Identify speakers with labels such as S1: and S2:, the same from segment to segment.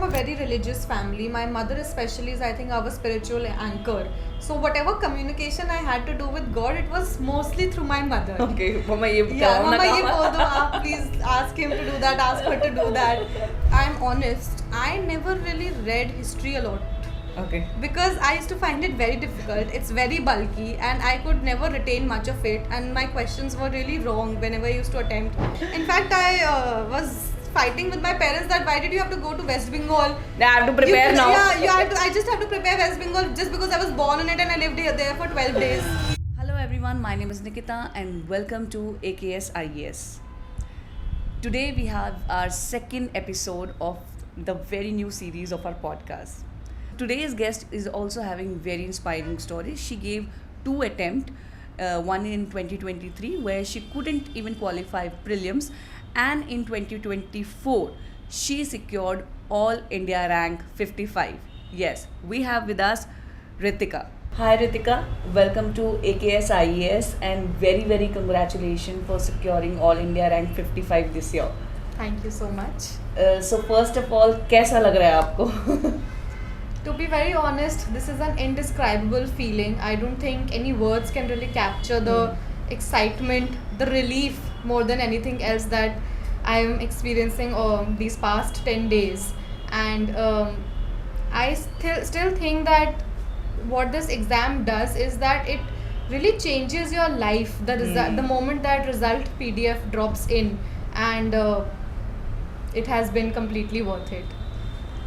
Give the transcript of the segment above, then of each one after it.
S1: from a very religious family. My mother especially is, I think, our spiritual anchor. So whatever communication I had to do with God, it was mostly through my mother.
S2: Okay, Mama ye
S1: Yeah,
S2: बताओ ना
S1: Mama, ye
S2: काम।
S1: bol do, aap please ask him to do that, ask her to do that. I'm honest, I never really read history a lot.
S2: Okay.
S1: Because I used to find it very difficult. It's very bulky and I could never retain much of it, and my questions were really wrong whenever I used to attempt. In fact, I was fighting with my parents that why did you have to go to West Bengal?
S2: I have to prepare now.
S1: Yeah, you have to, I just have to prepare West Bengal just because I was born in it and I lived there for 12 days.
S3: Hello everyone, my name is Nikita and welcome to AKS IAS. Today we have our second episode of the very new series of our podcast. Today's guest is also having very inspiring stories. She gave 2 attempts, one in 2023 where she couldn't even qualify prelims, and in 2024 she secured all India rank 55. Yes, we have with us Ritika. Hi Ritika, welcome to AKS IAS and very congratulations for securing all India rank 55 this year.
S1: Thank you so much.
S3: So first of all, कैसा लग रहा है आपको?
S1: To be very honest, this is an indescribable feeling. I don't think any words can really capture the excitement, the relief more than anything else that I am experiencing these past 10 days. And I still think that what this exam does is that it really changes your life. The moment that result PDF drops in, and it has been completely worth it.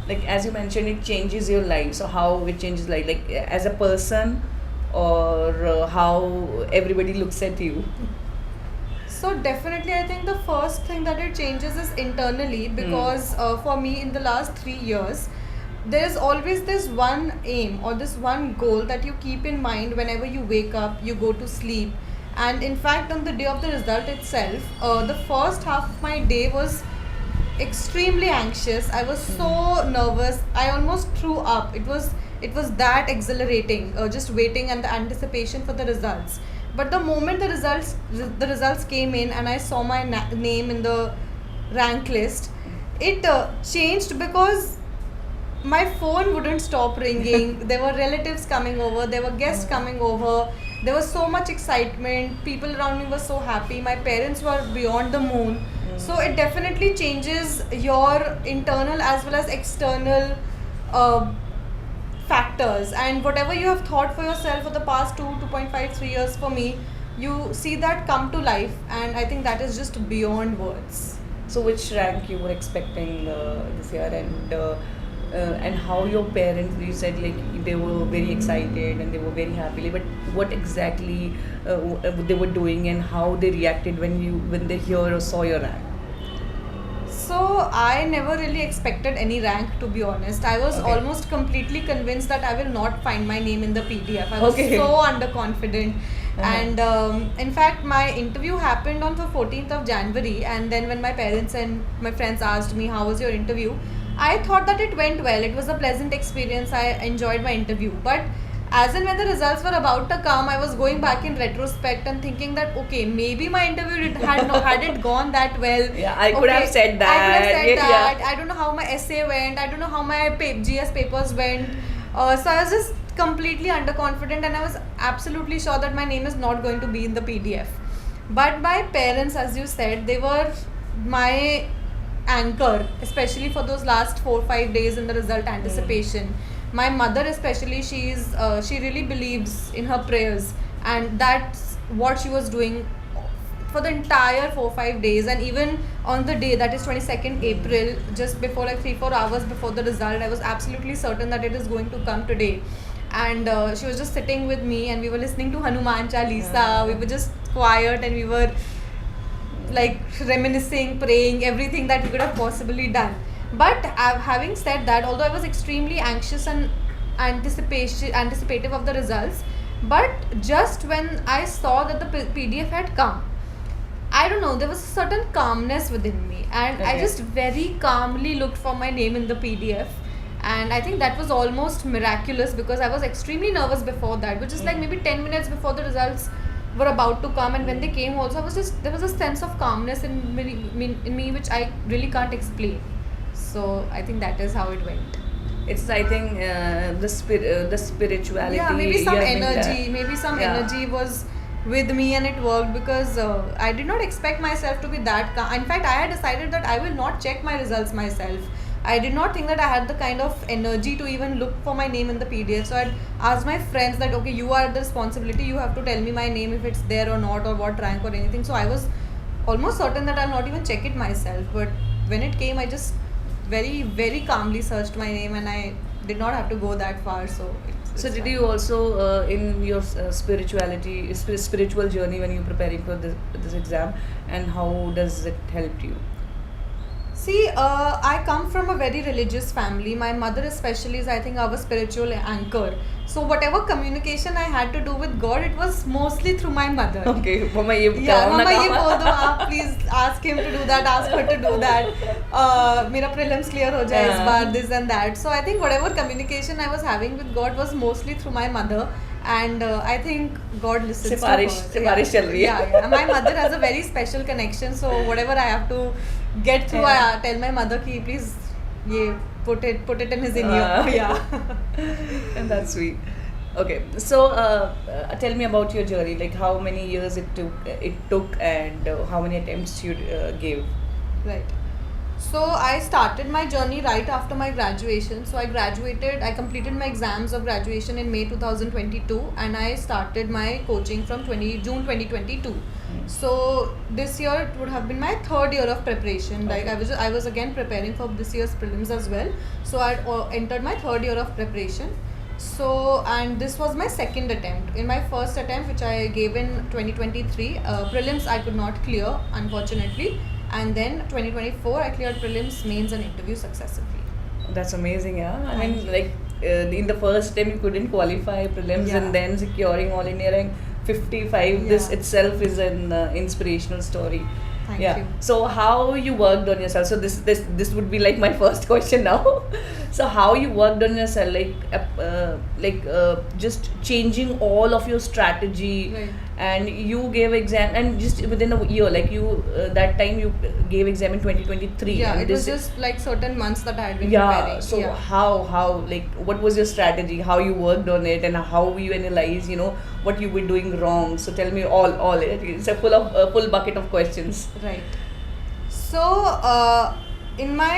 S3: Like as you mentioned, it changes your life. So how it changes life? Like as a person, or how everybody looks at you?
S1: So definitely, I think the first thing that it changes is internally, because for me in the last 3 years, there is always this one aim or this one goal that you keep in mind whenever you wake up, you go to sleep. And in fact, on the day of the result itself, the first half of my day was extremely anxious. I was so nervous. I almost threw up. It was that exhilarating, just waiting and the anticipation for the results. But the moment the results came in and I saw my name in the rank list, it changed, because my phone wouldn't stop ringing. There were relatives coming over, there were guests coming over, there was so much excitement, people around me were so happy, my parents were beyond the moon. So it definitely changes your internal as well as external factors, and whatever you have thought for yourself for the past 2.5, 3 years, for me, you see that come to life, and I think that is just beyond words.
S3: So which rank you were expecting this year, and how your parents, you said like they were very excited and they were very happy, but what exactly they were doing and how they reacted when they hear or saw your rank?
S1: So I never really expected any rank, to be honest. I was almost completely convinced that I will not find my name in the PDF. I was so underconfident. And in fact, my interview happened on the 14th of January, and then when my parents and my friends asked me, how was your interview? I thought that it went well. It was a pleasant experience. I enjoyed my interview. But as and when the results were about to come, I was going back in retrospect and thinking that, okay, maybe my interview hadn't gone that well.
S3: Yeah, I could have said that.
S1: I could have said that. I don't know how my essay went. I don't know how my GS papers went. So I was just completely underconfident, and I was absolutely sure that my name is not going to be in the PDF. But my parents, as you said, they were my anchor, especially for those last 4-5 days in the result anticipation. My mother especially, she really believes in her prayers, and that's what she was doing for the entire 4-5 days. And even on the day, that is 22nd April, just before, like 3-4 hours before the result, I was absolutely certain that it is going to come today. And she was just sitting with me, and we were listening to Hanuman Chalisa. We were just quiet, and we were like reminiscing, praying, everything that we could have possibly done. But having said that, although I was extremely anxious and anticipative of the results, but just when I saw that the PDF had come, I don't know, there was a certain calmness within me, and I just very calmly looked for my name in the PDF. And I think that was almost miraculous, because I was extremely nervous before that, which is like maybe 10 minutes before the results were about to come. And when they came also, there was a sense of calmness in me which I really can't explain. So I think that is how it went.
S2: It's, I think, the spirituality.
S1: Yeah, maybe some
S2: you have been there.
S1: energy, maybe some
S2: Yeah.
S1: energy was with me and it worked because I did not expect myself to be that calm. In fact, I had decided that I will not check my results myself. I did not think that I had the kind of energy to even look for my name in the PDF. So I'd asked my friends that, okay, you are the responsibility, you have to tell me my name if it's there or not, or what rank or anything. So I was almost certain that I'll not even check it myself. But when it came, I just very, very calmly searched my name and I did not have to go that far. So
S2: So
S1: it's
S2: did
S1: fine.
S2: you also in your spiritual journey when you're preparing for this exam, and how does it help you?
S1: See, I come from a very religious family. My mother, especially, is, I think, our spiritual anchor. So, whatever communication I had to do with God, it was mostly through my mother.
S2: Okay, मम्मा ये
S1: Yeah,
S2: कराओ ना
S1: Mama, ये
S2: काम।
S1: बोल दो आप, please ask him to do that, ask her to do that. मेरा prelims clear हो जाए इस बार, this and that. So I think whatever communication I was having with God was mostly through my mother, and I think God listens to her.
S2: सिफारिश चल रही है।
S1: Yeah. My mother has a very special connection, so whatever I have to get through, I tell my mother ki please ये put it in his ear. Yeah.
S2: And that's sweet. Okay, so tell me about your journey. Like how many years it took, and how many attempts you gave.
S1: Right. So I started my journey right after my graduation. So I completed my exams of graduation in May 2022, and I started my coaching from June 2022. So this year it would have been my third year of preparation. Like I was again preparing for this year's prelims as well. So I entered my third year of preparation. So, and this was my second attempt. In my first attempt, which I gave in 2023, prelims I could not clear, unfortunately. And then 2024, I cleared prelims, mains and interview successively.
S2: That's amazing, yeah. I
S1: Thank
S2: mean,
S1: you.
S2: like in the first attempt you couldn't qualify prelims,
S1: Yeah.
S2: and then securing all India rank 55. This
S1: Yeah.
S2: itself is an inspirational story.
S1: Thank
S2: yeah.
S1: you.
S2: So how you worked on yourself? So this would be like my first question now. So how you worked on yourself, just changing all of your strategy,
S1: Right.
S2: and you gave exam, and just within a year, like you that time you gave exam in 2023.
S1: Yeah,
S2: and
S1: it was just like certain months that I had been
S2: yeah.
S1: preparing.
S2: So how like what was your strategy? How you worked on it, and how you analyze, what you were doing wrong? So tell me all. It's a full bucket of questions.
S1: Right. So, in my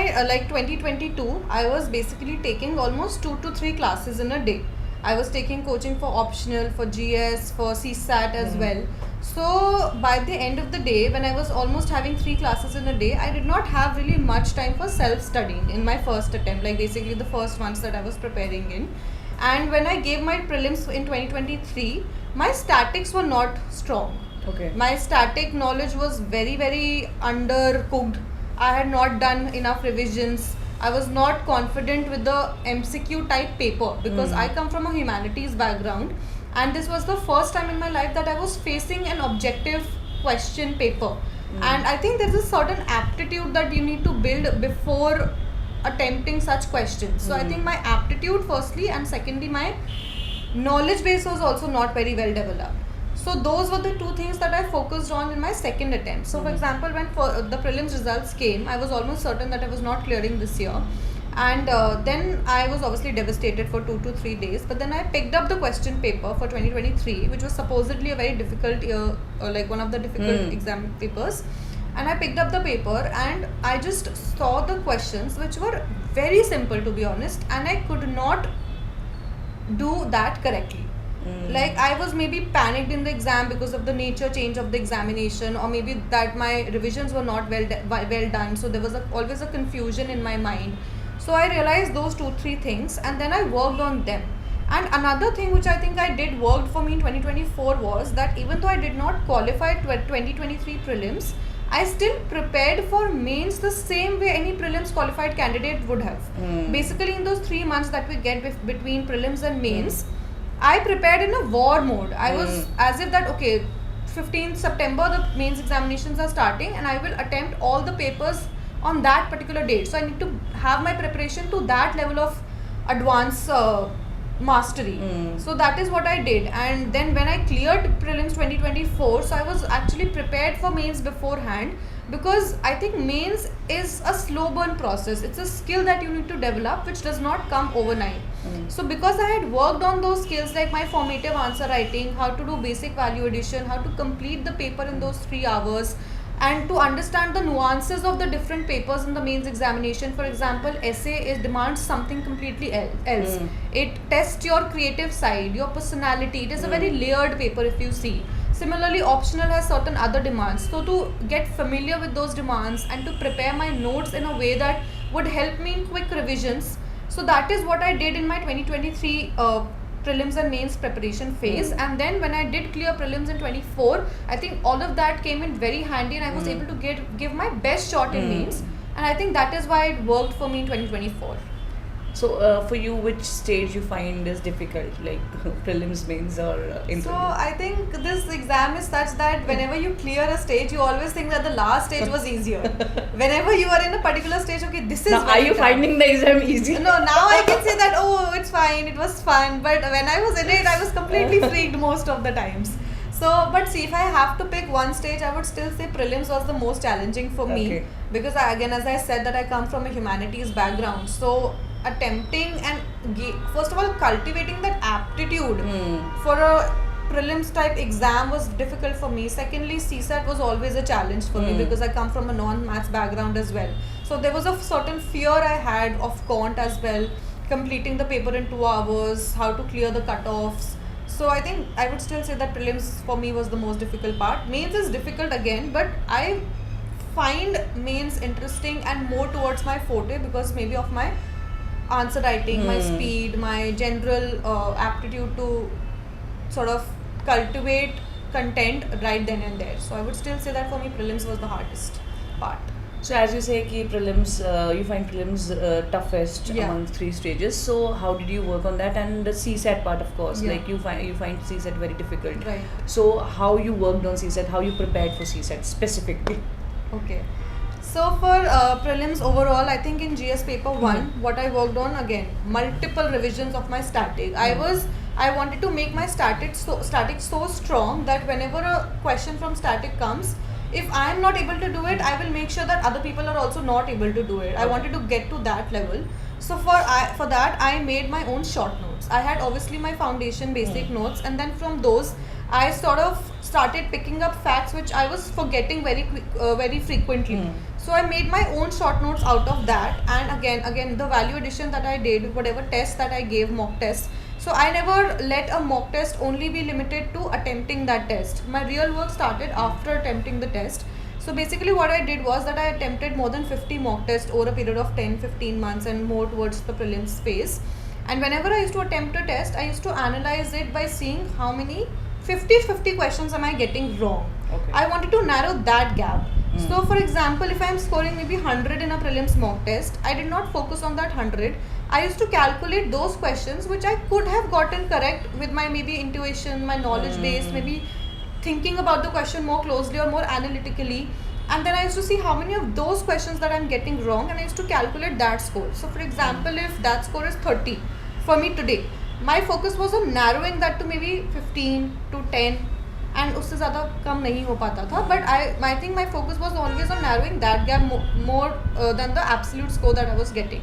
S1: 2022, I was basically taking almost 2 to 3 classes in a day. I was taking coaching for optional, for GS, for CSAT as well. So, by the end of the day, when I was almost having 3 classes in a day, I did not have really much time for self-studying in my first attempt, like basically the first ones that I was preparing in. And when I gave my prelims in 2023, my statics were not strong.
S2: Okay.
S1: My static knowledge was very, very undercooked. I had not done enough revisions. I was not confident with the MCQ type paper because I come from a humanities background, and this was the first time in my life that I was facing an objective question paper. And I think there's a certain aptitude that you need to build before attempting such questions. So I think my aptitude firstly, and secondly my knowledge base was also not very well developed. So those were the two things that I focused on in my second attempt. So for example, when the prelims results came, I was almost certain that I was not clearing this year. And then I was obviously devastated for 2 to 3 days. But then I picked up the question paper for 2023, which was supposedly a very difficult year, like one of the difficult exam papers. And I picked up the paper and I just saw the questions, which were very simple to be honest. And I could not do that correctly. Like I was maybe panicked in the exam because of the nature change of the examination, or maybe that my revisions were not well done, so there was always a confusion in my mind. So I realized those 2-3 things, and then I worked on them. And another thing which I think I did worked for me in 2024 was that even though I did not qualify 2023 prelims, I still prepared for mains the same way any prelims qualified candidate would have. Basically in those 3 months that we get between prelims and mains, I prepared in a war mode. I was as if that, okay, 15th September the mains examinations are starting and I will attempt all the papers on that particular date. So I need to have my preparation to that level of advanced mastery. So that is what I did. And then when I cleared prelims 2024, so I was actually prepared for mains beforehand. because I think mains is a slow burn process. It's a skill that you need to develop, which does not come overnight. So because I had worked on those skills like my formative answer writing, how to do basic value addition, how to complete the paper in those 3 hours, and to understand the nuances of the different papers in the mains examination. For example, essay demands something completely else. It tests your creative side, your personality. It is a very layered paper if you see. Similarly, optional has certain other demands. So to get familiar with those demands and to prepare my notes in a way that would help me in quick revisions, so that is what I did in my 2023 prelims and mains preparation phase. And then when I did clear prelims in 24, I think all of that came in very handy, and I was able to give my best shot in mains, and I think that is why it worked for me in 2024.
S2: So for you, which stage you find is difficult, like prelims, mains, or interview?
S1: So I think this exam is such that whenever you clear a stage, you always think that the last stage was easier. Whenever you are in a particular stage, okay, this is.
S2: Now, are you finding the exam easy?
S1: No, now I can say that, oh, it's fine, it was fun. But when I was in it, I was completely freaked most of the times. So, but see, if I have to pick one stage, I would still say prelims was the most challenging for me. Because again, as I said, that I come from a humanities background. So attempting and first of all cultivating that aptitude for a prelims type exam was difficult for me. Secondly, CSAT was always a challenge for me because I come from a non-maths background as well. So there was a certain fear I had of quant as well, completing the paper in 2 hours, how to clear the cutoffs. So I think I would still say that prelims for me was the most difficult part. Mains is difficult again, but I find mains interesting and more towards my forte because maybe of my answer writing, my speed, my general aptitude to sort of cultivate content right then and there. So I would still say that for me prelims was the hardest part.
S2: So as you say, ki prelims, you find prelims toughest among 3 stages. So how did you work on that? And the CSAT part, of course, like you find CSAT very difficult.
S1: Right.
S2: So how you worked on CSAT? How you prepared for CSAT specifically?
S1: Okay. So for prelims overall, I think in GS paper 1, what I worked on again, multiple revisions of my static. I wanted to make my static so strong that whenever a question from static comes, if I am not able to do it, I will make sure that other people are also not able to do it. I wanted to get to that level. So for that, I made my own short notes. I had obviously my foundation basic notes, and then from those, I sort of started picking up facts which I was forgetting very frequently. So I made my own short notes out of that, and again the value addition that I did, whatever tests that I gave, mock tests. So I never let a mock test only be limited to attempting that test. My real work started after attempting the test. So basically what I did was that I attempted more than 50 mock tests over a period of 10-15 months and more towards the prelims phase. And whenever I used to attempt a test, I used to analyze it by seeing how many 50 questions am I getting wrong. I wanted to narrow that gap. So for example, if I am scoring maybe 100 in a prelims mock test, I did not focus on that 100. I used to calculate those questions which I could have gotten correct with my maybe intuition, my knowledge base, maybe thinking about the question more closely or more analytically. And then I used to see how many of those questions that I'm getting wrong, and I used to calculate that score. So for example, if that score is 30 for me today, my focus was on narrowing that to maybe 15 to 10. And उससे ज़्यादा कम नहीं हो पाता था, but I think my focus was always on narrowing that gap more than the absolute score that I was getting.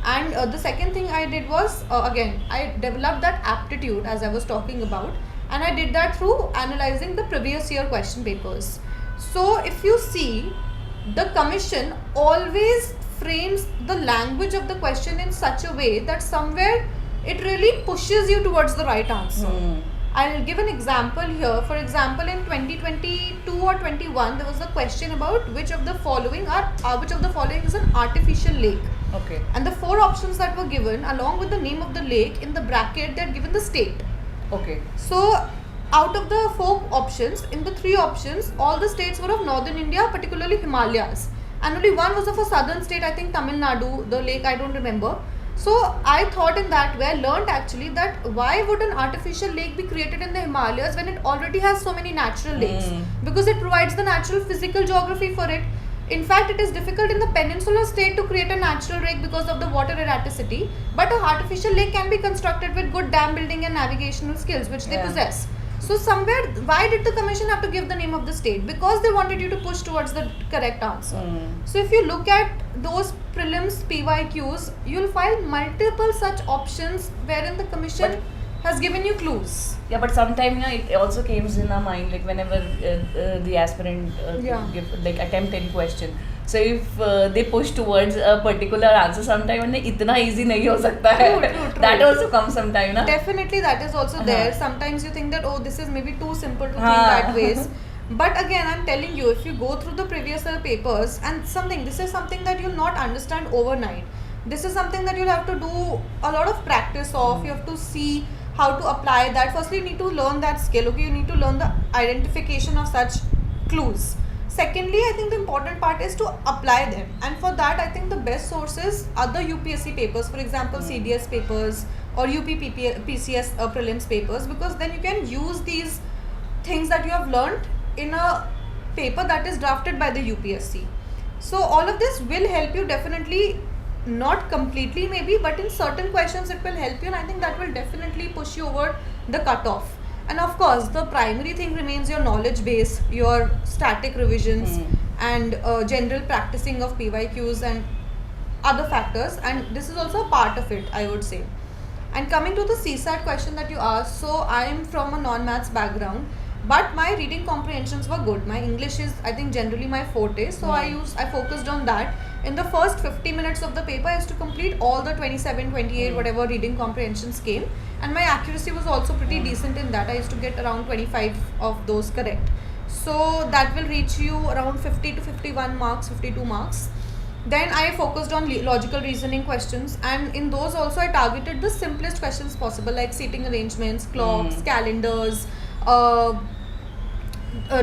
S1: And the second thing I did was again I developed that aptitude as I was talking about, and I did that through analyzing the previous year question papers. So if you see, the commission always frames the language of the question in such a way that somewhere it really pushes you towards the right answer. I'll give an example here. For example, in 2022 or 21, there was a question about which of the following is an artificial lake. And the 4 options that were given, along with the name of the lake, in the bracket, they had given the state. So out of the 4 options, in the 3 options, all the states were of northern India, particularly Himalayas. And only one was of a southern state, I think Tamil Nadu, the lake, I don't remember. So I thought in that way, I learned actually that why would an artificial lake be created in the Himalayas when it already has so many natural lakes? Because it provides the natural physical geography for it. In fact, it is difficult in the peninsular state to create a natural lake because of the water erraticity. But an artificial lake can be constructed with good dam building and navigational skills, which they possess. So somewhere, why did the commission have to give the name of the state? Because they wanted you to push towards the correct answer. So if you look at those prelims PYQs, you'll find multiple such options wherein the commission has given you clues.
S3: Yeah, but sometimes it also comes in our mind, like whenever the aspirant give, like attempt any question. So if they push towards a particular answer, sometimes itna easy nahi ho sakta hai.
S1: True.
S3: That also comes sometime, na?
S1: Definitely, that is also there. Sometimes you think that, oh, this is maybe too simple to think that ways. But again, I'm telling you, if you go through the previous year papers and this is something that you'll not understand overnight. This is something that you'll have to do a lot of practice of. You have to see how to apply that. Firstly, you need to learn that skill. Okay, you need to learn the identification of such clues. Secondly, I think the important part is to apply them, and for that I think the best sources are the UPSC papers, for example CDS papers or PCS prelims papers, because then you can use these things that you have learned in a paper that is drafted by the UPSC. So all of this will help you definitely, not completely maybe, but in certain questions it will help you, and I think that will definitely push you over the cutoff. And of course, the primary thing remains your knowledge base, your static revisions, and general practicing of PYQs and other factors. And this is also a part of it, I would say. And coming to the CSAT question that you asked, so I am from a non-maths background, but my reading comprehensions were good. My English is, I think, generally my forte, so I focused on that. In the first 50 minutes of the paper, I used to complete all the 27, 28, whatever reading comprehensions came, and my accuracy was also pretty decent in that. I used to get around 25 of those correct. So that will reach you around 50 to 51 marks, 52 marks. Then I focused on logical reasoning questions, and in those also I targeted the simplest questions possible, like seating arrangements, clocks, calendars,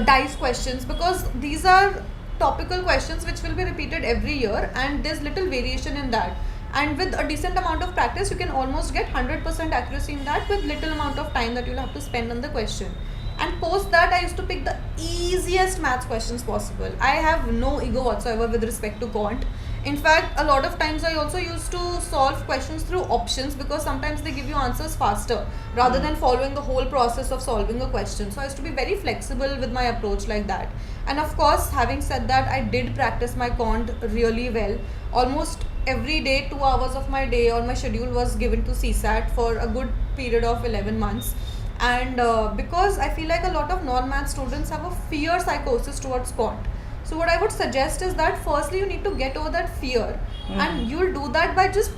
S1: dice questions, because these are topical questions which will be repeated every year, and there's little variation in that. And with a decent amount of practice, you can almost get 100% accuracy in that with little amount of time that you'll have to spend on the question. And post that, I used to pick the easiest maths questions possible. I have no ego whatsoever with respect to quant. In fact, a lot of times I also used to solve questions through options, because sometimes they give you answers faster rather than following the whole process of solving a question. So I used to be very flexible with my approach like that. And of course, having said that, I did practice my quant really well. Almost every day, 2 hours of my day or my schedule was given to CSAT for a good period of 11 months. And because I feel like a lot of non-math students have a fear psychosis towards quant. So what I would suggest is that firstly you need to get over that fear, and you'll do that by just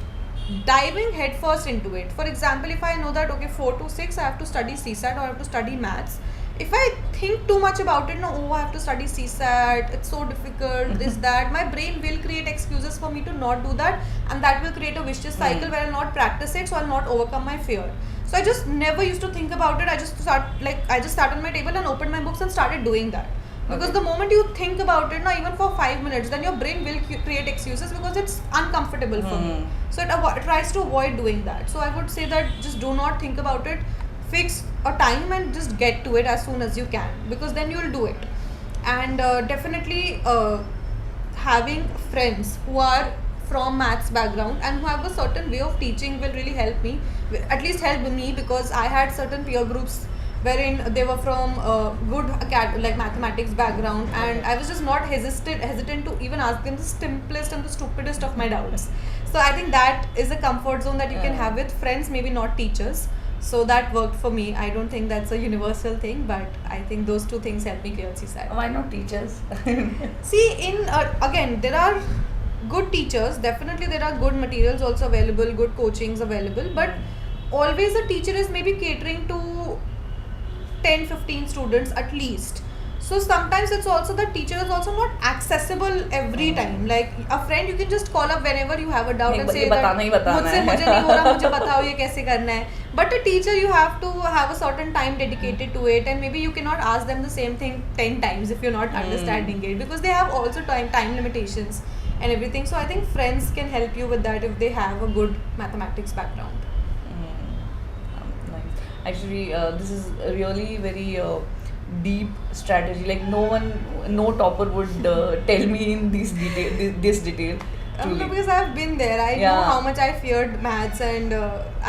S1: diving headfirst into it. For example, if I know that okay, 4 to 6 I have to study CSAT or I have to study maths, if I think too much about it, I have to study CSAT, it's so difficult, this, that, my brain will create excuses for me to not do that, and that will create a vicious cycle where I'll not practice it, so I'll not overcome my fear. So I just never used to think about it. I just sat on my table and opened my books and started doing that. Because the moment you think about it, even for 5 minutes, then your brain will create excuses because it's uncomfortable for me. So it tries to avoid doing that. So I would say that just do not think about it. Fix a time and just get to it as soon as you can, because then you'll do it. And definitely having friends who are from maths background and who have a certain way of teaching will really help me, because I had certain peer groups wherein they were from good mathematics background, and I was just not hesitant to even ask them the simplest and the stupidest of my doubts. So I think that is a comfort zone that you can have with friends, maybe not teachers. So that worked for me. I don't think that's a universal thing, but I think those two things helped me clear CSAT.
S3: Why not teachers?
S1: See, again, there are good teachers. Definitely there are good materials also available, good coachings available, but always a teacher is maybe catering to 10-15 students at least. So sometimes it's also the teacher is also not accessible every time. Like a friend, you can just call up whenever you have a doubt and say that मुझसे मुझे नहीं हो रहा, मुझे बताओ ये कैसे करना है. But a teacher, you have to have a certain time dedicated to it, and maybe you cannot ask them the same thing 10 times if you're not understanding it, because they have also time limitations and everything. So I think friends can help you with that if they have a good mathematics background.
S3: Nice. Actually, this is really very deep strategy. Like no topper would tell me in this detail.
S2: Truly.
S1: Because I've been there. I know
S2: Yeah.
S1: how much I feared maths, and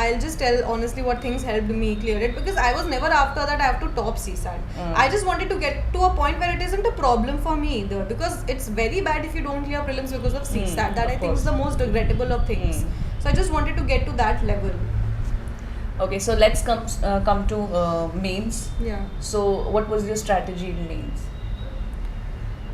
S1: I'll just tell honestly what things helped me clear it, because I was never after that I have to top CSAT. I just wanted to get to a point where it isn't a problem for me either, because it's very bad if you don't clear prelims because of CSAT. That
S2: of
S1: I think is
S2: course.
S1: the most regrettable of things. So I just wanted to get to that level.
S2: Okay, so let's come to mains.
S1: Yeah.
S2: So what was your strategy in mains?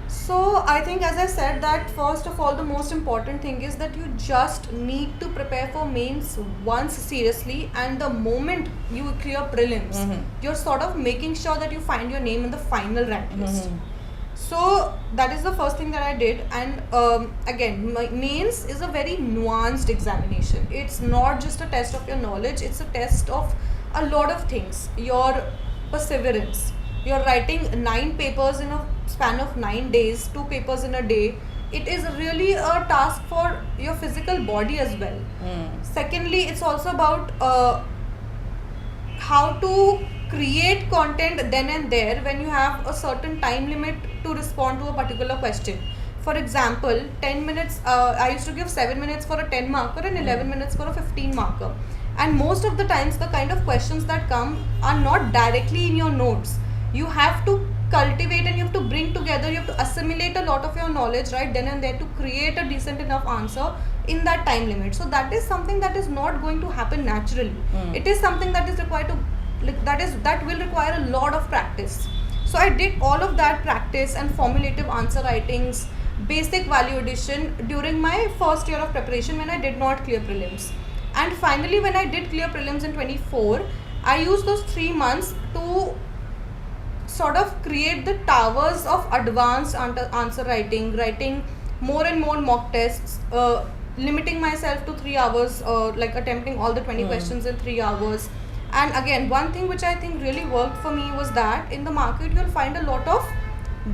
S1: So I think, as I said, that first of all the most important thing is that you just need to prepare for mains once seriously, and the moment you clear prelims, you're sort of making sure that you find your name in the final rank list. So that is the first thing that I did, and again, mains is a very nuanced examination. It's not just a test of your knowledge; it's a test of a lot of things. Your perseverance. You're writing 9 papers in a span of 9 days, 2 papers in a day. It is really a task for your physical body as well. Secondly, it's also about how to create content then and there when you have a certain time limit to respond to a particular question. For example, 10 minutes, I used to give 7 minutes for a 10 marker and 11 minutes for a 15 marker. And most of the times, the kind of questions that come are not directly in your notes. You have to cultivate and you have to bring together, you have to assimilate a lot of your knowledge right then and there to create a decent enough answer in that time limit. So that is something that is not going to happen naturally. It is something that is required to, like, that will require a lot of practice. So I did all of that practice and formulative answer writings, basic value addition during my first year of preparation when I did not clear prelims. And finally, when I did clear prelims in 24, I used those 3 months to sort of create the towers of advanced answer writing more and more mock tests, limiting myself to 3 hours, like attempting all the 20 questions in 3 hours. And again, one thing which I think really worked for me was that in the market you'll find a lot of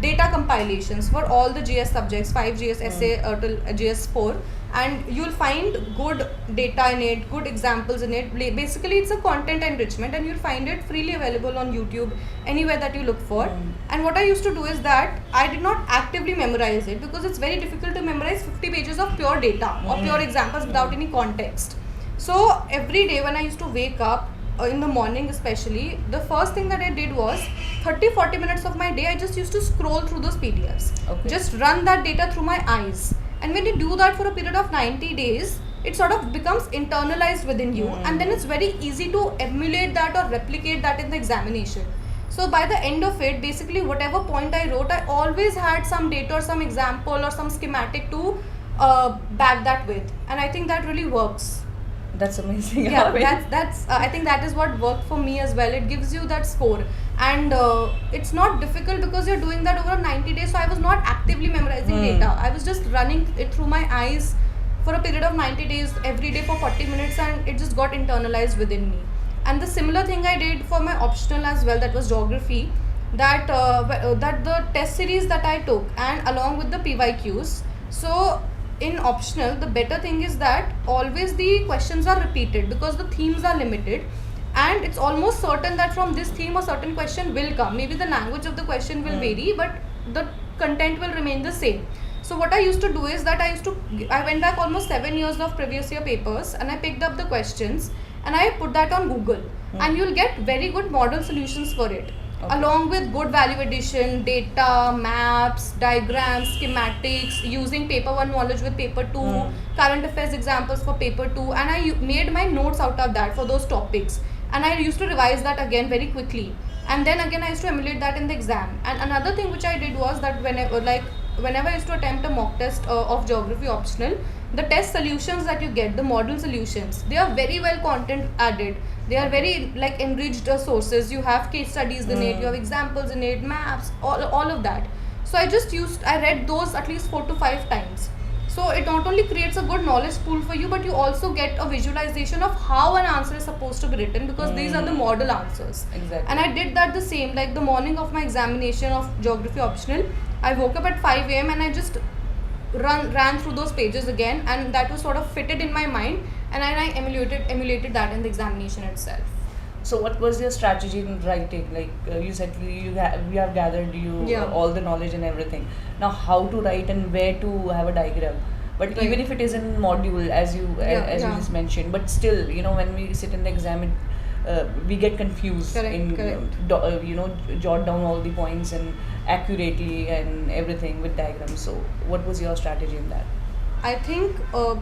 S1: data compilations for all the GS subjects, 5 GS essay till GS 4, and you'll find good data in it, good examples in it. Basically, it's a content enrichment, and you'll find it freely available on YouTube, anywhere that you look for. And what I used to do is that I did not actively memorize it, because it's very difficult to memorize 50 pages of pure data or pure examples without any context. So every day when I used to wake up, in the morning especially, the first thing that I did was 30-40 minutes of my day I just used to scroll through those PDFs. Just run that data through my eyes. And when you do that for a period of 90 days, it sort of becomes internalized within you, and then it's very easy to emulate that or replicate that in the examination. So by the end of it, basically whatever point I wrote, I always had some data or some example or some schematic to back that with, and I think that really works.
S2: That's amazing.
S1: Yeah, that's I think that is what worked for me as well. It gives you that score, and it's not difficult because you're doing that over 90 days. So I was not actively memorizing data. I was just running it through my eyes for a period of 90 days every day for 40 minutes, and it just got internalized within me. And the similar thing I did for my optional as well, that was geography, that that the test series that I took, and along with the PYQs. So in optional, the better thing is that always the questions are repeated because the themes are limited, and it's almost certain that from this theme a certain question will come. Maybe the language of the question will vary, but the content will remain the same. So what I used to do is that I went back almost 7 years of previous year papers, and I picked up the questions and I put that on Google, and you'll get very good model solutions for it. Along with good value addition, data, maps, diagrams, schematics, using paper 1 knowledge with paper 2, current affairs examples for paper 2, and I made my notes out of that for those topics, and I used to revise that again very quickly, and then again I used to emulate that in the exam. And another thing which I did was that whenever I used to attempt a mock test of geography optional, the test solutions that you get, the model solutions, they are very well content added. They are very like enriched sources. You have case studies in it, you have examples in it, maps, all of that. So I read those at least 4 to 5 times. So it not only creates a good knowledge pool for you, but you also get a visualization of how an answer is supposed to be written, because these are the model answers.
S2: Exactly.
S1: And I did that the same, like the morning of my examination of geography optional, I woke up at 5 a.m. and I just ran through those pages again, and that was sort of fitted in my mind, and I emulated that in the examination itself.
S2: So what was your strategy in writing? Like you said, you have gathered all the knowledge and everything. Now how to write and where to have a diagram? But
S1: Right.
S2: even if it is in module, as you
S1: Yeah,
S2: you
S1: yeah.
S2: just mentioned, but still, when we sit in the exam, we get confused
S1: Correct,
S2: in
S1: correct.
S2: jot down all the points and accurately and everything with diagrams. So what was your strategy in that?
S1: I think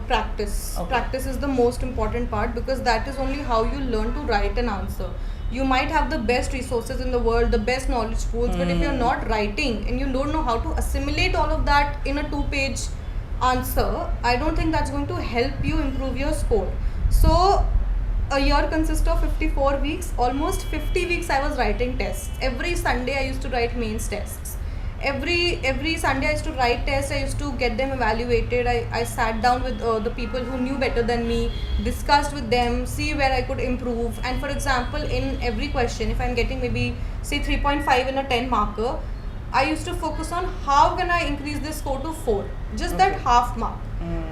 S1: practice.
S2: Okay.
S1: Practice is the most important part because that is only how you learn to write an answer. You might have the best resources in the world, the best knowledge pools, but if you're not writing and you don't know how to assimilate all of that in a 2-page answer, I don't think that's going to help you improve your score. So, a year consists of 54 weeks. Almost 50 weeks I was writing tests. Every Sunday I used to write mains tests. Every Sunday I used to write tests. I used to get them evaluated. I sat down with the people who knew better than me, discussed with them, see where I could improve. And for example, in every question, if I'm getting maybe say 3.5 in a 10 marker, I used to focus on how can I increase this score to 4, just that
S2: Okay.
S1: half mark.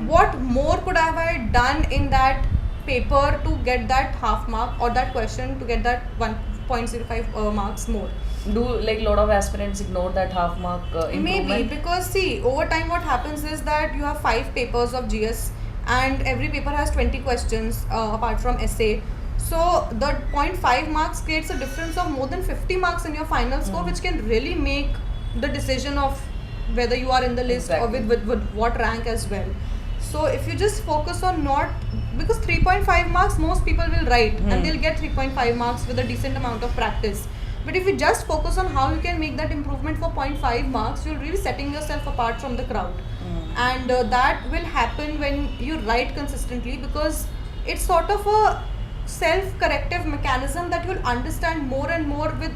S1: What more could I have done in that paper to get that half mark, or that question to get that 1.05 marks more?
S2: Do like a lot of aspirants ignore that half mark improvement?
S1: Maybe because see, over time what happens is that you have 5 papers of GS and every paper has 20 questions apart from essay. So the 0.5 marks creates a difference of more than 50 marks in your final score, which can really make the decision of whether you are in the list or
S2: Exactly.
S1: with what rank as well. So if you just focus on not, because 3.5 marks most people will write and they'll get 3.5 marks with a decent amount of practice. But if you just focus on how you can make that improvement for 0.5 marks, you're really setting yourself apart from the crowd. And that will happen when you write consistently, because it's sort of a self-corrective mechanism that you'll understand more and more with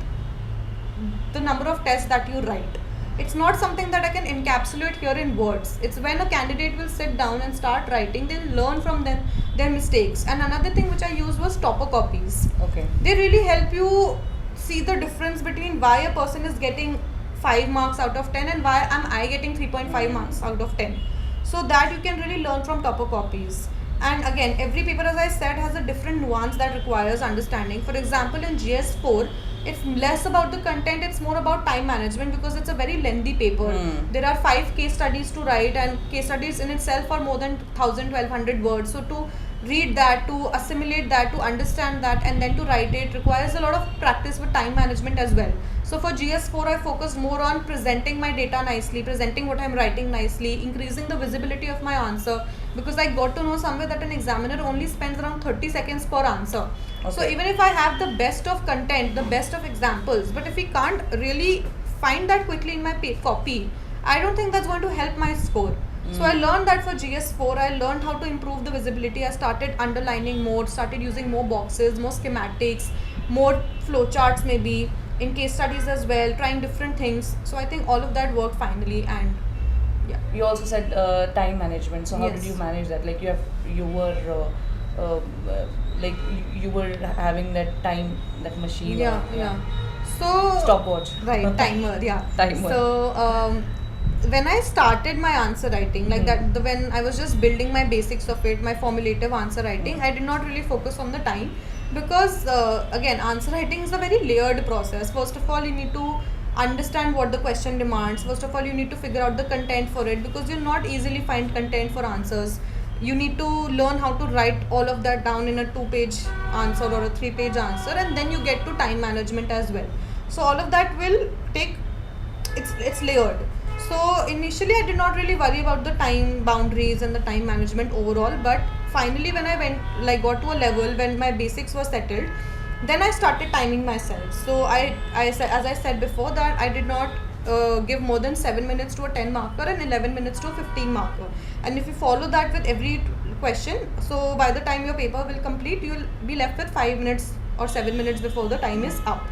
S1: the number of tests that you write. It's not something that I can encapsulate here in words. It's when a candidate will sit down and start writing, they'll learn from them their mistakes. And another thing which I used was topper copies.
S2: Okay.
S1: They really help you see the difference between why a person is getting 5 marks out of 10 and why am I getting 3.5 marks out of 10. So that you can really learn from topper copies. And again, every paper, as I said, has a different nuance that requires understanding. For example, in GS4, it's less about the content, it's more about time management, because it's a very lengthy paper. There are 5 case studies to write, and case studies in itself are more than 1,000-1,200 words. So to read that, to assimilate that, to understand that, and then to write it requires a lot of practice with time management as well. So for GS4, I focused more on presenting my data nicely, presenting what I'm writing nicely, increasing the visibility of my answer, because I got to know somewhere that an examiner only spends around 30 seconds per answer. So
S2: Okay.
S1: even if I have the best of content, the best of examples, but if we can't really find that quickly in my copy, I don't think that's going to help my score. So I learned that for GS4, I learned how to improve the visibility. I started underlining more, started using more boxes, more schematics, more flowcharts maybe, in case studies as well, trying different things. So I think all of that worked finally, and yeah.
S2: You also said time management. So how did
S1: Yes.
S2: you manage that? Like you were like you were having that time, that machine.
S1: Yeah,
S2: or,
S1: yeah. So
S2: Stopwatch.
S1: right, timer, yeah.
S2: Timer.
S1: So when I started my answer writing, like that, when I was just building my basics of it, my formulative answer writing, I did not really focus on the time, because again, answer writing is a very layered process. First of all, you need to understand what the question demands. First of all, you need to figure out the content for it, because you'll not easily find content for answers. You need to learn how to write all of that down in a 2-page answer or a 3-page answer, and then you get to time management as well. So all of that will take, it's layered. So initially I did not really worry about the time boundaries and the time management overall, but finally when I went, like, got to a level when my basics were settled, then I started timing myself. So I said, as I said before, that I did not give more than 7 minutes to a 10 marker and 11 minutes to a 15 marker. And if you follow that with every question, so by the time your paper will complete, you will be left with 5 minutes or 7 minutes before the time is up.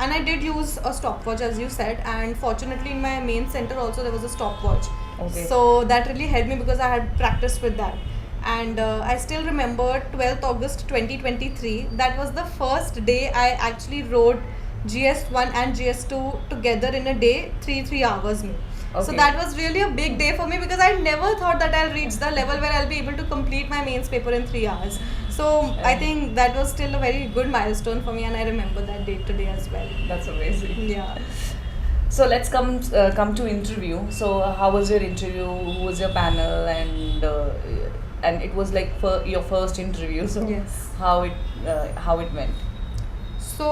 S1: And I did use a stopwatch, as you said, and fortunately in my main center also there was a stopwatch.
S2: Okay.
S1: So that really helped me, because I had practiced with that. And I still remember 12th August 2023, that was the first day I actually wrote GS1 and GS2 together in a day, 3 hours me. So
S2: Okay.
S1: that was really a big day for me, because I never thought that I'll reach the level where I'll be able to complete my mains paper in 3 hours. So I think that was still a very good milestone for me, and I remember that date today as well.
S2: That's amazing.
S1: Yeah.
S2: So let's come to interview. So how was your interview? Who was your panel? And it was like for your first interview. So
S1: Yes.
S2: how it went?
S1: So,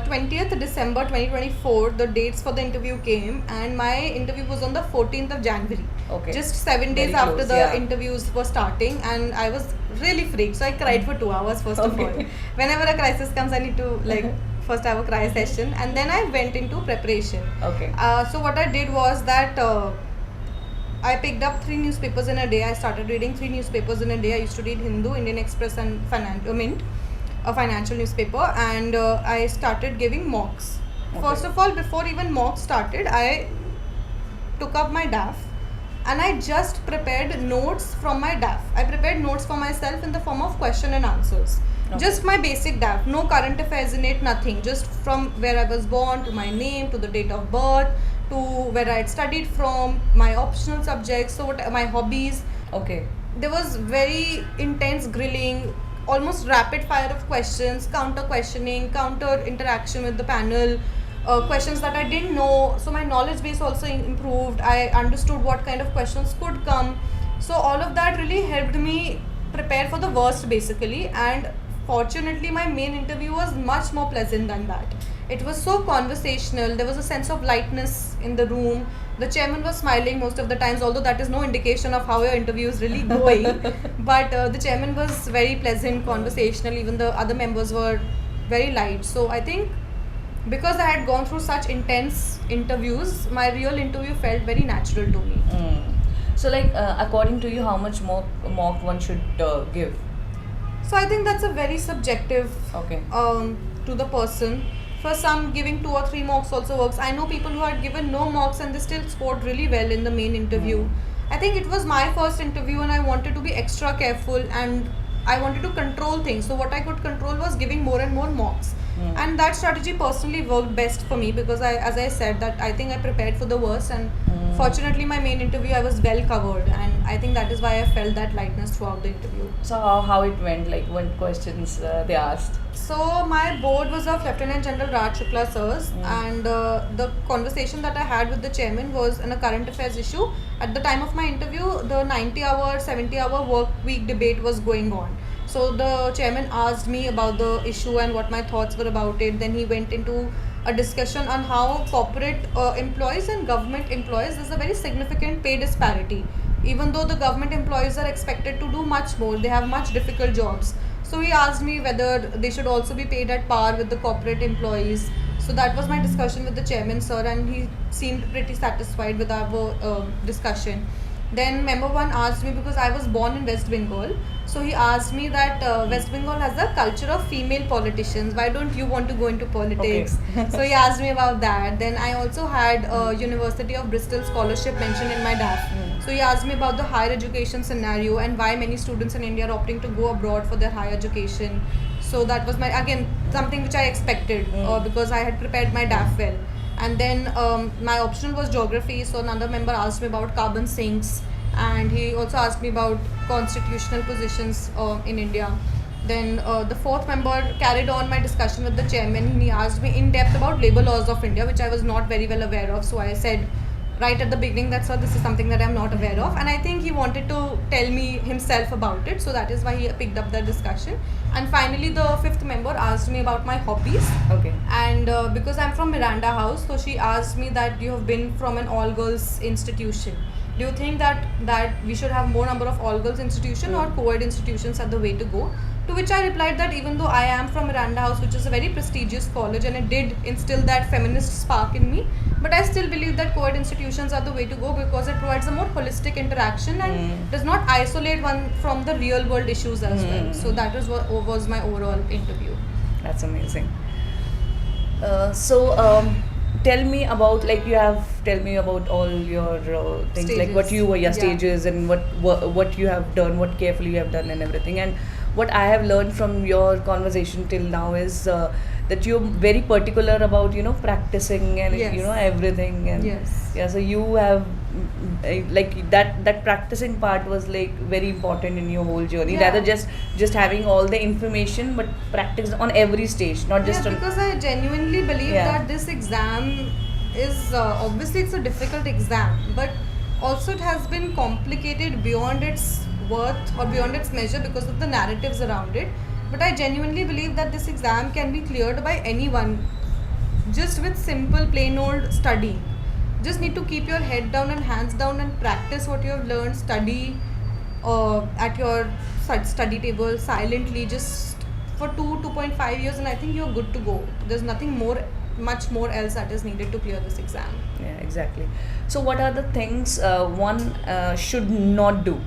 S1: 20th December 2024, the dates for the interview came, and my interview was on the 14th of January.
S2: Okay.
S1: Just 7 days
S2: Very
S1: after
S2: close,
S1: the
S2: yeah.
S1: interviews were starting, and I was really freaked. So, I cried for 2 hours first of all.
S2: Okay.
S1: Whenever a crisis comes, I need to like first have a cry session, and then I went into preparation.
S2: Okay.
S1: So, what I did was that I picked up 3 newspapers in a day. I started reading 3 newspapers in a day. I used to read Hindu, Indian Express, and Mint, a financial newspaper, and I started giving mocks.
S2: Okay.
S1: First of all, before even mocks started, I took up my DAF and I just prepared notes from my DAF. I prepared notes for myself in the form of question and answers.
S2: Okay.
S1: Just my basic DAF, no current affairs in it, nothing. Just from where I was born to my name to the date of birth to where I had studied from, my optional subjects, so what my hobbies.
S2: Okay.
S1: There was very intense grilling, almost rapid fire of questions, counter questioning, counter interaction with the panel, questions that I didn't know. So my knowledge base also improved. I understood what kind of questions could come. So all of that really helped me prepare for the worst basically. And fortunately, my main interview was much more pleasant than that. It was so conversational. There was a sense of lightness in the room. The chairman was smiling most of the times, although that is no indication of how your interview is really going. But the chairman was very pleasant, conversational. Even the other members were very light. So I think because I had gone through such intense interviews, my real interview felt very natural to me.
S2: So like according to you, how much mock one should give?
S1: So I think that's a very subjective
S2: Okay.
S1: to the person. For some, giving 2 or 3 mocks also works. I know people who had given no mocks and they still scored really well in the main interview. I think it was my first interview and I wanted to be extra careful and I wanted to control things. So what I could control was giving more and more mocks. And that strategy personally worked best for me because as I said, that I think I prepared for the worst, and fortunately my main interview I was well covered, and I think that is why I felt that lightness throughout the interview.
S2: So how it went? Like what questions they asked?
S1: So my board was of Lieutenant General Raj Shukla sirs, and the conversation that I had with the chairman was on a current affairs issue. At the time of my interview, the 90-hour, 70-hour work week debate was going on. So the chairman asked me about the issue and what my thoughts were about it. Then he went into a discussion on how corporate employees and government employees, there's a very significant pay disparity. Even though the government employees are expected to do much more, they have much difficult jobs. So he asked me whether they should also be paid at par with the corporate employees. So that was my discussion with the chairman sir, and he seemed pretty satisfied with our discussion. Then member one asked me, because I was born in West Bengal, so he asked me that West Bengal has a culture of female politicians. Why don't you want to go into politics?
S2: Okay.
S1: So he asked me about that. Then I also had University of Bristol scholarship mentioned in my DAF. So he asked me about the higher education scenario and why many students in India are opting to go abroad for their higher education. So that was again something which I expected because I had prepared my DAF well. And then my optional was geography. So another member asked me about carbon sinks, and he also asked me about constitutional positions in India. Then the fourth member carried on my discussion with the chairman, and he asked me in depth about labor laws of India, which I was not very well aware of. So I said right at the beginning that sir, this is something that I'm not aware of, and I think he wanted to tell me himself about it. So that is why he picked up the discussion. And finally, the fifth member asked me about my hobbies.
S2: Okay.
S1: And because I'm from Miranda House, so she asked me that you have been from an all-girls institution. Do you think that we should have more number of all-girls institution or co-ed institutions are the way to go? To which I replied that even though I am from Miranda House, which is a very prestigious college, and it did instill that feminist spark in me, but I still believe that co-ed institutions are the way to go because it provides a more holistic interaction and does not isolate one from the real world issues as well. So that is what was my overall interview.
S2: That's amazing. Tell me about, like, tell me about all your things,
S1: Stages.
S2: like what you were,
S1: Yeah.
S2: stages, and what you have done, what carefully you have done, and everything. And what I have learned from your conversation till now is that you're very particular about practicing and
S1: Yes.
S2: everything. And
S1: Yes.
S2: yeah, so you have like that practicing part was like very important in your whole journey,
S1: Yeah.
S2: rather just having all the information, but practice on every stage, not just
S1: Yeah,
S2: on.
S1: because I genuinely believe
S2: Yeah.
S1: that this exam is obviously it's a difficult exam, but also it has been complicated beyond its worth or beyond its measure because of the narratives around it. But I genuinely believe that this exam can be cleared by anyone just with simple plain old studying. Just need to keep your head down and hands down and practice what you have learned, study at your study table silently just for 2.5 years, and I think you're good to go. There's nothing more much more else that is needed to clear this exam.
S2: Yeah, exactly. So, what are the things one should not do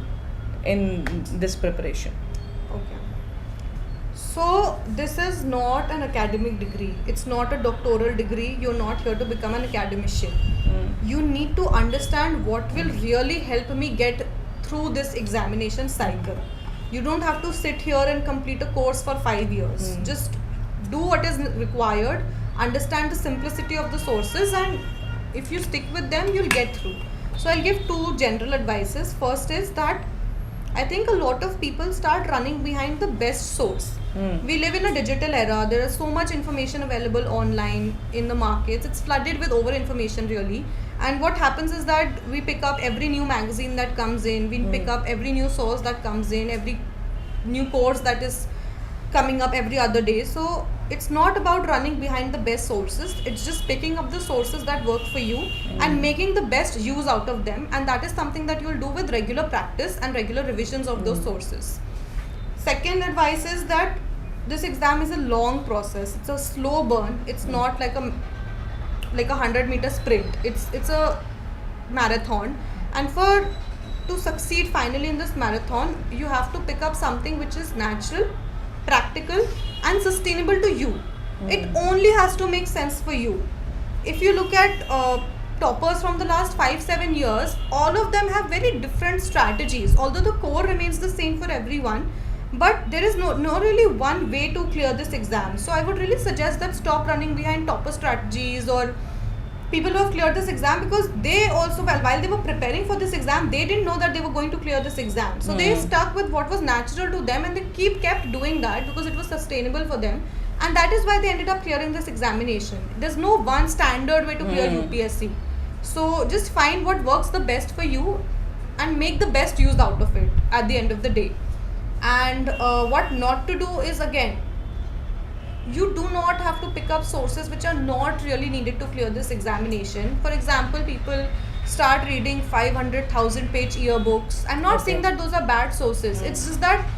S2: in this preparation?
S1: Okay. So this is not an academic degree. It's not a doctoral degree. You're not here to become an academician. You need to understand what will really help me get through this examination cycle. You don't have to sit here and complete a course for 5 years. Just do what is required, understand the simplicity of the sources, and if you stick with them, you'll get through. So I'll give two general advices. First is that I think a lot of people start running behind the best source. We live in a digital era. There is so much information available online in the markets. It's flooded with over information really. And what happens is that we pick up every new magazine that comes in. We pick up every new source that comes in. Every new course that is coming up every other day. So it's not about running behind the best sources. It's just picking up the sources that work for you and making the best use out of them. And that is something that you'll do with regular practice and regular revisions of those sources. Second advice is that this exam is a long process. It's a slow burn. It's not like a 100-meter sprint. It's a marathon. And to succeed finally in this marathon, you have to pick up something which is natural, practical, and sustainable to you. It only has to make sense for you. If you look at toppers from the last 5-7 years, all of them have very different strategies, although the core remains the same for everyone. But there is no really one way to clear this exam. So I would really suggest that stop running behind topper strategies or people who have cleared this exam, because they also, while they were preparing for this exam, they didn't know that they were going to clear this exam. So they stuck with what was natural to them, and they kept doing that because it was sustainable for them. And that is why they ended up clearing this examination. There's no one standard way to clear UPSC. So just find what works the best for you and make the best use out of it at the end of the day. And what not to do is, again, you do not have to pick up sources which are not really needed to clear this examination. For example, people start reading 500,000 page yearbooks. I'm not saying that those are bad sources. It's just that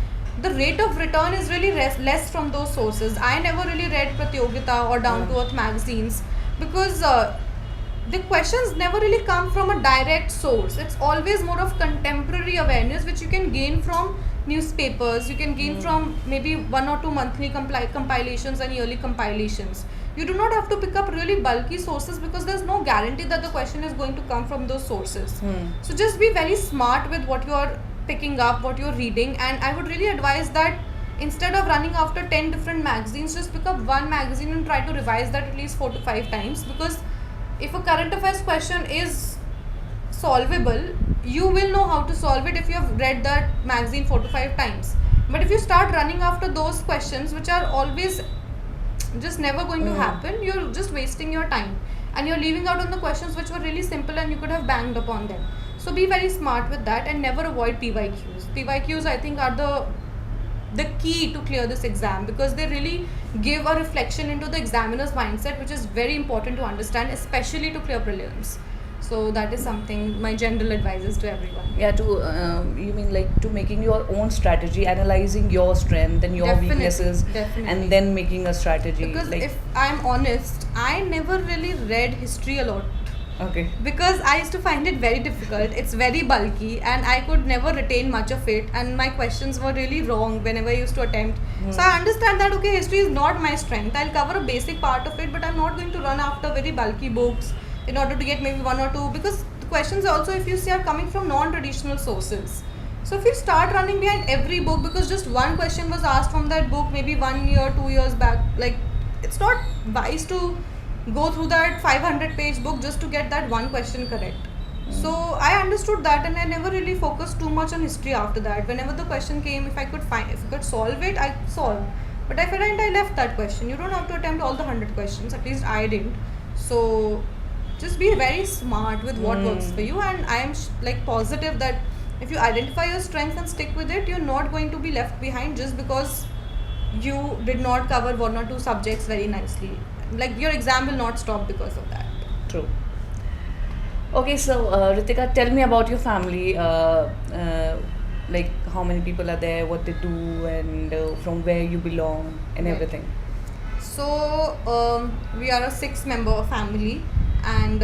S1: the rate of return is really less from those sources. I never really read Pratyogita or Down to Earth magazines because the questions never really come from a direct source. It's always more of contemporary awareness which you can gain from newspapers. You can gain from maybe 1 or 2 monthly compilations and yearly compilations. You do not have to pick up really bulky sources because there's no guarantee that the question is going to come from those sources. So just be very smart with what you are picking up, what you're reading, and I would really advise that instead of running after 10 different magazines, just pick up one magazine and try to revise that at least 4 to 5 times, because if a current affairs question is solvable, you will know how to solve it if you have read that magazine 4 to 5 times. But if you start running after those questions which are always just never going to happen, you're just wasting your time and you're leaving out on the questions which were really simple and you could have banged upon them. So be very smart with that and never avoid PYQs. PYQs, I think, are the key to clear this exam, because they really give a reflection into the examiner's mindset, which is very important to understand, especially to clear prelims. So that is something my general advice is to everyone.
S2: Yeah, you mean like to making your own strategy, analyzing your strength and your weaknesses, and then making a strategy.
S1: Because if I'm honest, I never really read history a lot.
S2: Okay.
S1: Because I used to find it very difficult. It's very bulky and I could never retain much of it, and my questions were really wrong whenever I used to attempt. So I understand that okay, history is not my strength. I'll cover a basic part of it, but I'm not going to run after very bulky books in order to get maybe 1 or 2, because the questions also, if you see, are coming from non-traditional sources. So if you start running behind every book because just one question was asked from that book maybe 1 year, 2 years back, like, it's not wise to go through that 500-page book just to get that one question correct. So I understood that, and I never really focused too much on history after that. Whenever the question came, if I could solve it, I solved. But if I didn't, I left that question. You don't have to attempt all the 100 questions. At least I didn't. So just be very smart with what works for you, and I am like positive that if you identify your strengths and stick with it, you're not going to be left behind just because you did not cover one or two subjects very nicely. Like your exam will not stop because of that.
S2: True. Okay, so Ritika, tell me about your family. Like how many people are there, what they do, and from where you belong, and
S1: Right.
S2: everything.
S1: So we are a 6-member family, and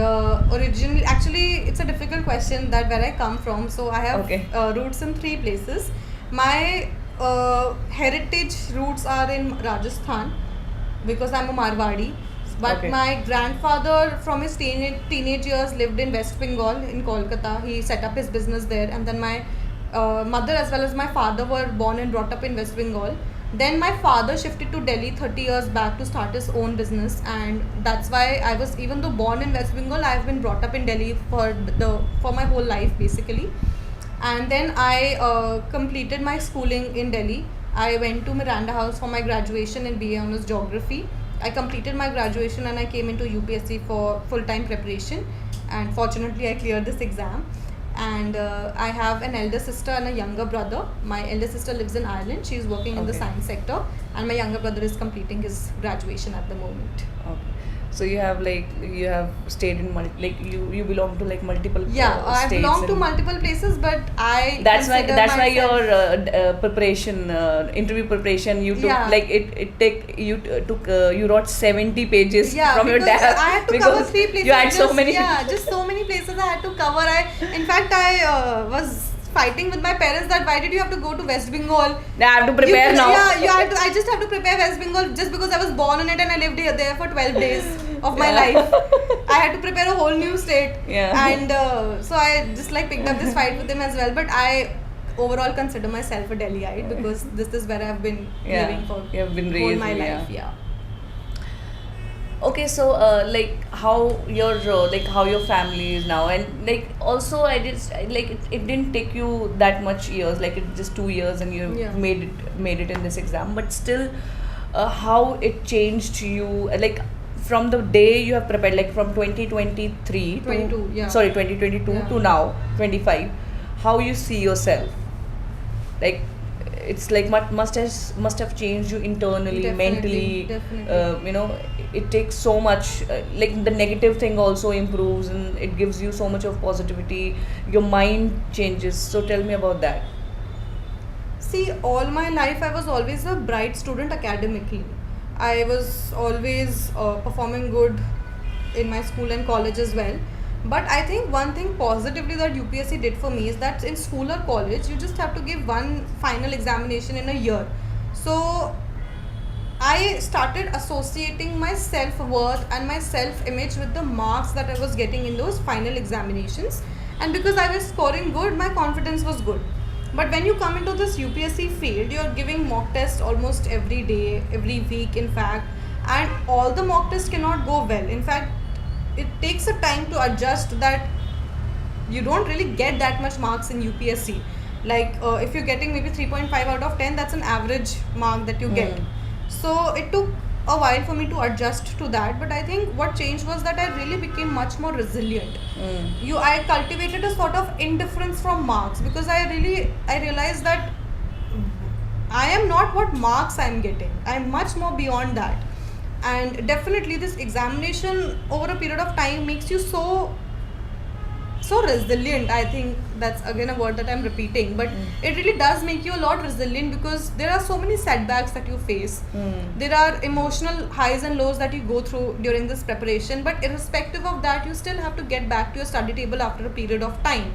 S1: originally, actually, it's a difficult question that where I come from. So I have
S2: Okay.
S1: roots in 3 places. My heritage roots are in Rajasthan because I'm a Marwadi. But
S2: Okay.
S1: my grandfather, from his teenage years, lived in West Bengal in Kolkata. He set up his business there, and then my mother as well as my father were born and brought up in West Bengal. Then my father shifted to Delhi 30 years back to start his own business, and that's why I was, even though born in West Bengal, I have been brought up in Delhi for my whole life basically. And then I completed my schooling in Delhi. I went to Miranda House for my graduation in BA Honours Geography. I completed my graduation and I came into UPSC for full-time preparation, and fortunately I cleared this exam. And I have an elder sister and a younger brother. My elder sister lives in Ireland. She is working in the
S2: Okay.
S1: science sector, and my younger brother is completing his graduation at the moment.
S2: Okay. So you have stayed in you belong to like multiple
S1: Yeah, I
S2: states
S1: belong to
S2: and-
S1: multiple places, but I
S2: That's why
S1: consider
S2: that's why
S1: myself-
S2: your preparation, interview preparation, you took
S1: Yeah.
S2: like took you wrote 70 pages
S1: Yeah,
S2: from your
S1: because
S2: dad
S1: I had to cover
S2: because
S1: 3 places.
S2: you had so
S1: just-
S2: many.
S1: Yeah, just so many places I had to cover. In fact, I was fighting with my parents that why did you have to go to West Bengal?
S2: I have to prepare now.
S1: Yeah, I just have to prepare West Bengal just because I was born in it and I lived there for 12 days of my
S2: Yeah.
S1: life. I had to prepare a whole new state.
S2: Yeah.
S1: And so I just like picked up this fight with him as well. But I overall consider myself a Delhiite because this is where I've been
S2: Yeah,
S1: living for
S2: you have been
S1: whole
S2: raised,
S1: my
S2: yeah.
S1: life. Yeah.
S2: Okay, so like how your family is now, and like also it didn't take you that much years, like it just 2 years and you
S1: Yeah.
S2: made it in this exam, but still how it changed you, like from the day you have prepared, like from 2023
S1: 22, yeah.
S2: 2022
S1: Yeah.
S2: to now 25, how you see yourself, like it's like must have changed you internally,
S1: Definitely,
S2: mentally.
S1: definitely.
S2: It takes so much, like the negative thing also improves and it gives you so much of positivity, your mind changes, so tell me about that.
S1: See, all my life I was always a bright student academically. I was always performing good in my school and college as well. But I think one thing positively that UPSC did for me is that in school or college, you just have to give one final examination in a year. So I started associating my self-worth and my self-image with the marks that I was getting in those final examinations. And because I was scoring good, my confidence was good. But when you come into this UPSC field, you're giving mock tests almost every day, every week in fact, and all the mock tests cannot go well. In fact, it takes a time to adjust that you don't really get that much marks in UPSC. Like if you're getting maybe 3.5 out of 10, that's an average mark that you get. So it took a while for me to adjust to that, but I think what changed was that I really became much more resilient. I cultivated a sort of indifference from marks because I realized that I am not what marks I'm getting. I'm much more beyond that. And definitely this examination over a period of time makes you so resilient. I think that's again a word that I'm repeating, but it really does make you a lot resilient because there are so many setbacks that you face. There are emotional highs and lows that you go through during this preparation, but irrespective of that, you still have to get back to your study table after a period of time.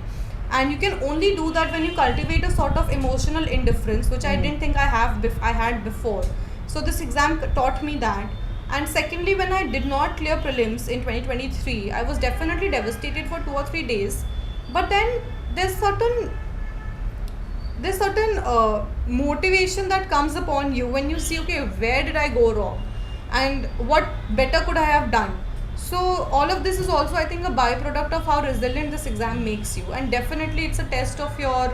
S1: And you can only do that when you cultivate a sort of emotional indifference, which I didn't think I had before. So this exam taught me that. And secondly, when I did not clear prelims in 2023, I was definitely devastated for 2 or 3 days. But then there's certain motivation that comes upon you when you see, okay, where did I go wrong and what better could I have done. So all of this is also, I think, a byproduct of how resilient this exam makes you, and definitely it's a test of your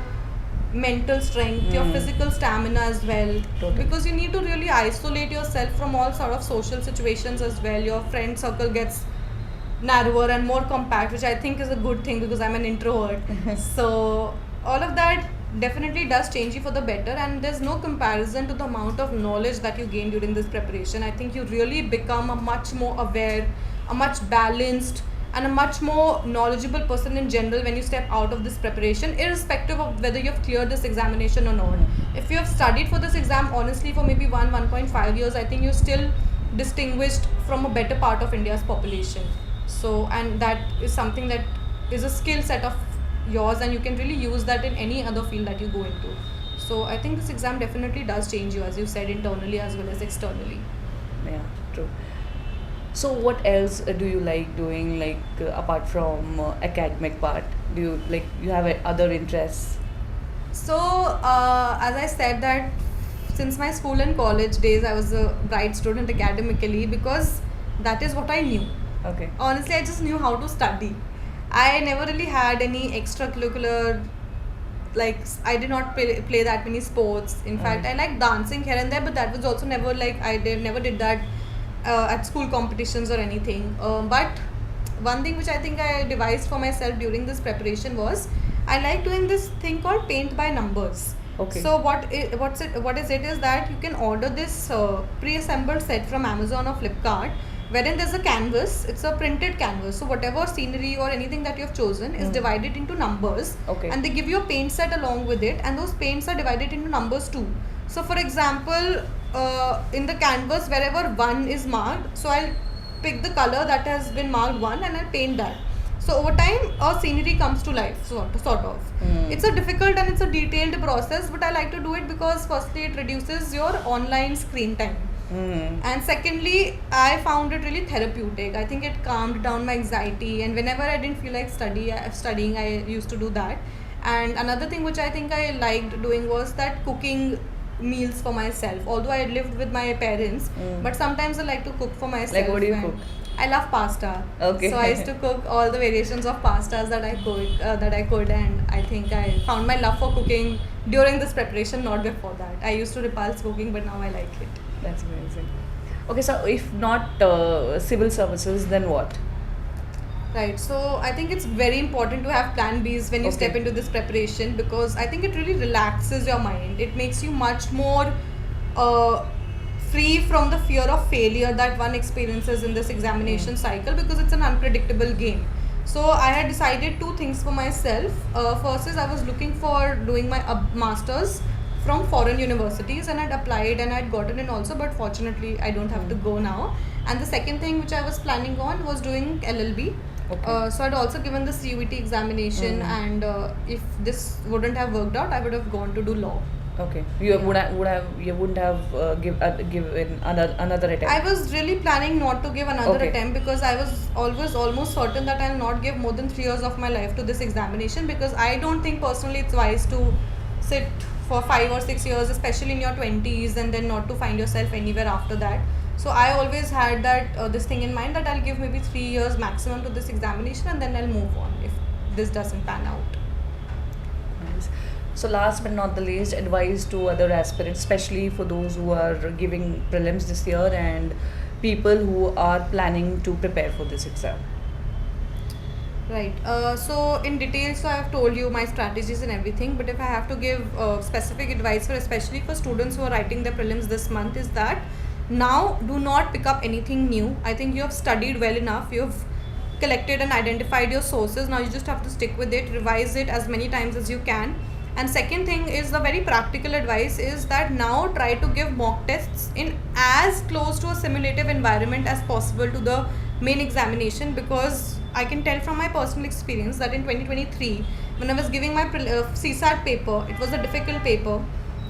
S1: mental strength, your physical stamina as well.
S2: Totally.
S1: Because you need to really isolate yourself from all sort of social situations as well. Your friend circle gets narrower and more compact, which I think is a good thing because I'm an introvert. So all of that definitely does change you for the better, and there's no comparison to the amount of knowledge that you gain during this preparation. I think you really become a much more aware, a much balanced, and a much more knowledgeable person in general when you step out of this preparation, irrespective of whether you've cleared this examination or not. If you have studied for this exam honestly for maybe 1.5 years, I think you're still distinguished from a better part of India's population. So, and that is something that is a skill set of yours, and you can really use that in any other field that you go into. So I think this exam definitely does change you, as you said, internally as well as externally.
S2: Yeah, true. So what else do you like doing, like apart from academic part? Do you like you have other interests?
S1: So, as I said that since my school and college days, I was a bright student academically because that is what I knew.
S2: Okay.
S1: Honestly, I just knew how to study. I never really had any extracurricular, like I did not play that many sports. In fact, I like dancing here and there, but that was also never like never did that at school competitions or anything. But one thing which I think I devised for myself during this preparation was I like doing this thing called paint by numbers.
S2: Okay.
S1: So what is it is that you can order this pre-assembled set from Amazon or Flipkart, wherein there's a canvas. It's a printed canvas. So whatever scenery or anything that you have chosen is divided into numbers.
S2: Okay.
S1: And they give you a paint set along with it, and those paints are divided into numbers too. So for example, in the canvas, wherever 1 is marked, so I'll pick the color that has been marked 1 and I'll paint that. So over time, a scenery comes to life, sort of. It's a difficult and it's a detailed process, but I like to do it because firstly, it reduces your online screen time. And secondly, I found it really therapeutic. I think it calmed down my anxiety, and whenever I didn't feel like studying, I used to do that. And another thing which I think I liked doing was that cooking meals for myself. Although I lived with my parents, but sometimes I like to cook for myself.
S2: Like what do you
S1: and
S2: cook?
S1: I love pasta.
S2: Okay.
S1: So I used to cook all the variations of pastas that I could, and I think I found my love for cooking during this preparation, not before that. I used to repulse cooking, but now I like it.
S2: That's amazing. Okay, so if not civil services, then what?
S1: Right. So I think it's very important to have plan Bs when you
S2: Okay.
S1: step into this preparation, because I think it really relaxes your mind. It makes you much more free from the fear of failure that one experiences in this examination cycle, because it's an unpredictable game. So I had decided 2 things for myself. First is I was looking for doing my masters from foreign universities, and I'd applied and I'd gotten in also, but fortunately I don't have to go now. And the second thing which I was planning on was doing LLB.
S2: Okay.
S1: So I'd also given the CUET examination, and if this wouldn't have worked out, I would have gone to do law.
S2: Okay. You wouldn't have given another attempt.
S1: I was really planning not to give another
S2: Okay.
S1: attempt, because I was always almost certain that I'll not give more than 3 years of my life to this examination, because I don't think personally it's wise to sit for 5 or 6 years, especially in your 20s, and then not to find yourself anywhere after that. So I always had that this thing in mind, that I'll give maybe 3 years maximum to this examination, and then I'll move on if this doesn't pan out.
S2: Nice. So last but not the least, advice to other aspirants, especially for those who are giving prelims this year and people who are planning to prepare for this exam.
S1: Right. So in detail, so I have told you my strategies and everything, but if I have to give specific advice for especially for students who are writing their prelims this month, is that now do not pick up anything new. I think you have studied well enough. You've collected and identified your sources. Now you just have to stick with it, revise it as many times as you can. And second thing is, the very practical advice is that now try to give mock tests in as close to a simulative environment as possible to the main examination, because I can tell from my personal experience that in 2023, when I was giving my CSAT paper, it was a difficult paper,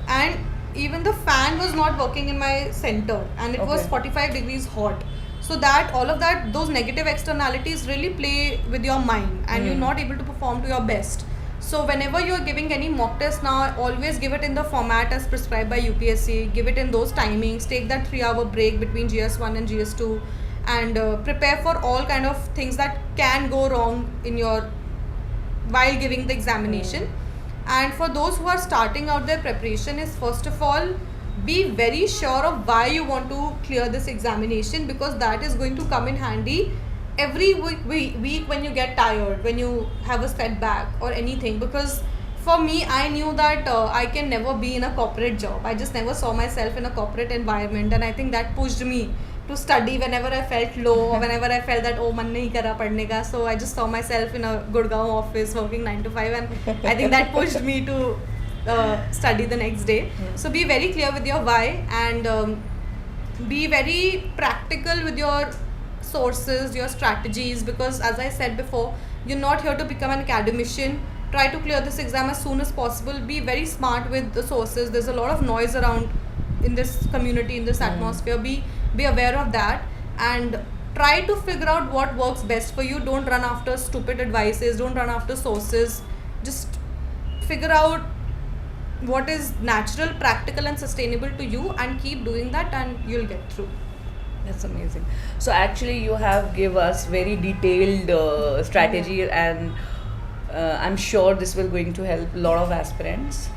S1: and even the fan was not working in my center, and it was
S2: Okay.
S1: 45 degrees hot. So that all of that, those negative externalities really play with your mind, and you're not able to perform to your best. So whenever you're giving any mock test now, always give it in the format as prescribed by UPSC. Give it in those timings. Take that 3-hour break between GS1 and GS2, and prepare for all kind of things that can go wrong in your while giving the examination. And for those who are starting out their preparation, is first of all, be very sure of why you want to clear this examination, because that is going to come in handy every week when you get tired, when you have a setback or anything, because for me, I knew that I can never be in a corporate job. I just never saw myself in a corporate environment, and I think that pushed me to study whenever I felt low or whenever I felt that man nahi kara padne ka. So I just saw myself in a Gurgaon office working 9 to 5, and I think that pushed me to study the next day. So be very clear with your why, and be very practical with your sources, your strategies, because as I said before, you're not here to become an academician. Try to clear this exam as soon as possible. Be very smart with the sources. There's a lot of noise around in this community, in this atmosphere. Be aware of that, and try to figure out what works best for you. Don't run after stupid advices, don't run after sources. Just figure out what is natural, practical and sustainable to you, and keep doing that, and you'll get through.
S2: That's amazing. So actually you have give us very detailed strategy, and I'm sure this will going to help a lot of aspirants.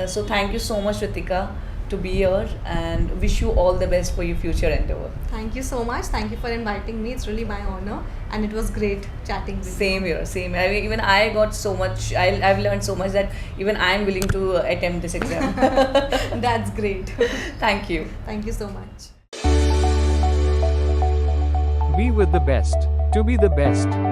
S2: So thank you so much, Ritika, to be here, and wish you all the best for your future endeavor.
S1: Thank you so much. Thank you for inviting me. It's really my honor, and it was great chatting with you.
S2: Same here, same. I mean, even I got so much. I've learned so much that even I'm willing to attempt this exam.
S1: That's great.
S2: Thank you.
S1: Thank you so much.
S4: Be with the best. To be the best.